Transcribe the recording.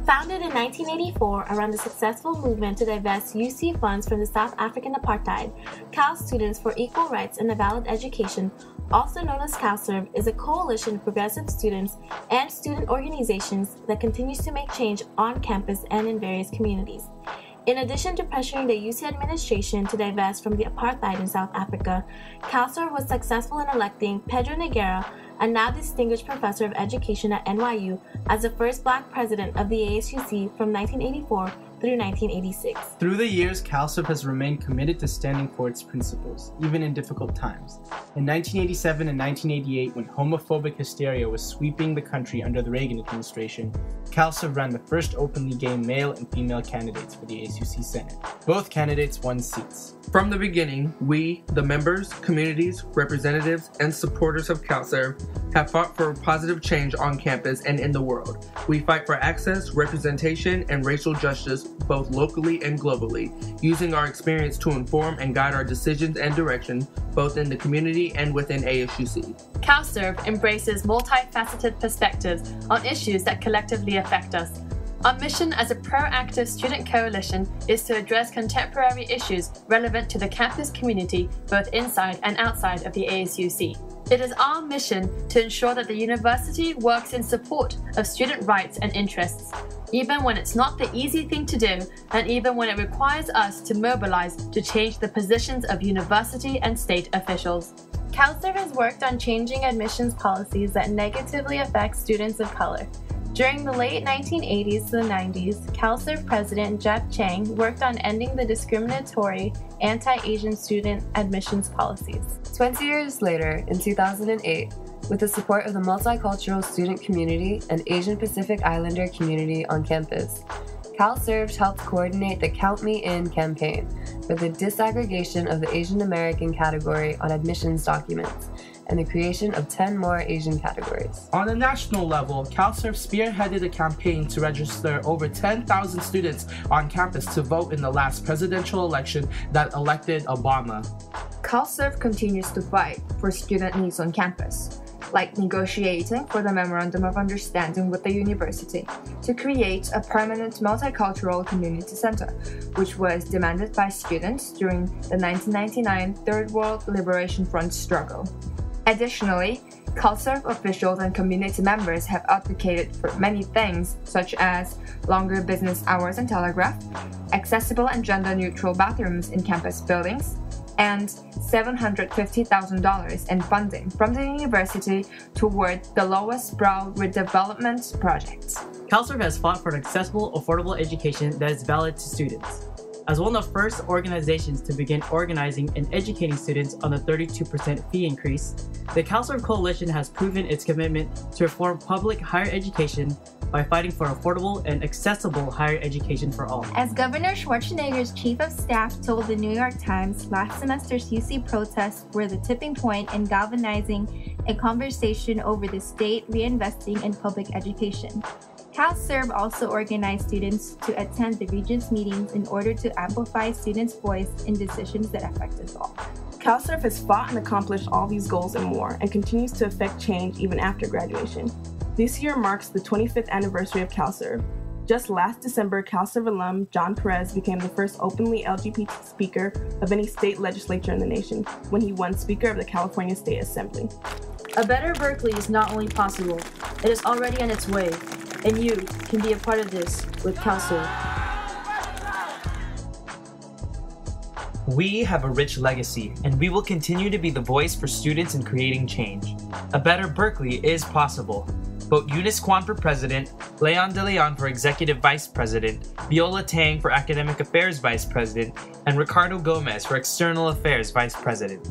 Founded in 1984 around the successful movement to divest UC funds from the South African apartheid, Cal Students for Equal Rights and a Valid Education, also known as CalSERVE, is a coalition of progressive students and student organizations that continues to make change on campus and in various communities. In addition to pressuring the UC administration to divest from the apartheid in South Africa, CalSERVE was successful in electing Pedro Nogueira, a now distinguished professor of education at NYU, as the first Black president of the ASUC from 1984 through 1986. Through the years, CalSERVE has remained committed to standing for its principles, even in difficult times. In 1987 and 1988, when homophobic hysteria was sweeping the country under the Reagan administration, CalSERVE ran the first openly gay male and female candidates for the ASUC Senate. Both candidates won seats. From the beginning, we, the members, communities, representatives, and supporters of CalSERVE, have fought for positive change on campus and in the world. We fight for access, representation, and racial justice both locally and globally, using our experience to inform and guide our decisions and direction both in the community and within ASUC. CalSERVE embraces multifaceted perspectives on issues that collectively affect us. Our mission as a proactive student coalition is to address contemporary issues relevant to the campus community both inside and outside of the ASUC. It is our mission to ensure that the university works in support of student rights and interests, even when it's not the easy thing to do and even when it requires us to mobilize to change the positions of university and state officials. CalSERVE has worked on changing admissions policies that negatively affect students of color. During the late 1980s to the 90s, CalSERVE President Jeff Chang worked on ending the discriminatory anti-Asian student admissions policies. 20 years later, in 2008, with the support of the multicultural student community and Asian Pacific Islander community on campus, CalSERVE helped coordinate the Count Me In campaign for the disaggregation of the Asian American category on admissions documents and the creation of 10 more Asian categories. On a national level, CalSERVE spearheaded a campaign to register over 10,000 students on campus to vote in the last presidential election that elected Obama. CalSERVE continues to fight for student needs on campus, like negotiating for the Memorandum of Understanding with the university to create a permanent multicultural community center, which was demanded by students during the 1999 Third World Liberation Front struggle. Additionally, CalSERVE officials and community members have advocated for many things, such as longer business hours and telegraph, accessible and gender-neutral bathrooms in campus buildings, and $750,000 in funding from the university toward the Lowest Brow redevelopment project. CalSERVE has fought for an accessible, affordable education that is valid to students. As one of the first organizations to begin organizing and educating students on the 32% fee increase, the CalSERVE Coalition has proven its commitment to reform public higher education by fighting for affordable and accessible higher education for all. As Governor Schwarzenegger's chief of staff told the New York Times, last semester's UC protests were the tipping point in galvanizing a conversation over the state reinvesting in public education. CalSERVE also organized students to attend the Regents meetings in order to amplify students' voice in decisions that affect us all. CalSERVE has fought and accomplished all these goals and more, and continues to affect change even after graduation. This year marks the 25th anniversary of CalSERVE. Just last December, CalSERVE alum John Perez became the first openly LGBT speaker of any state legislature in the nation when he won Speaker of the California State Assembly. A better Berkeley is not only possible, it is already on its way, and you can be a part of this with CalSERVE. We have a rich legacy, and we will continue to be the voice for students in creating change. A better Berkeley is possible. Vote Eunice Kwan for President, Leon De Leon for Executive Vice President, Viola Tang for Academic Affairs Vice President, and Ricardo Gomez for External Affairs Vice President.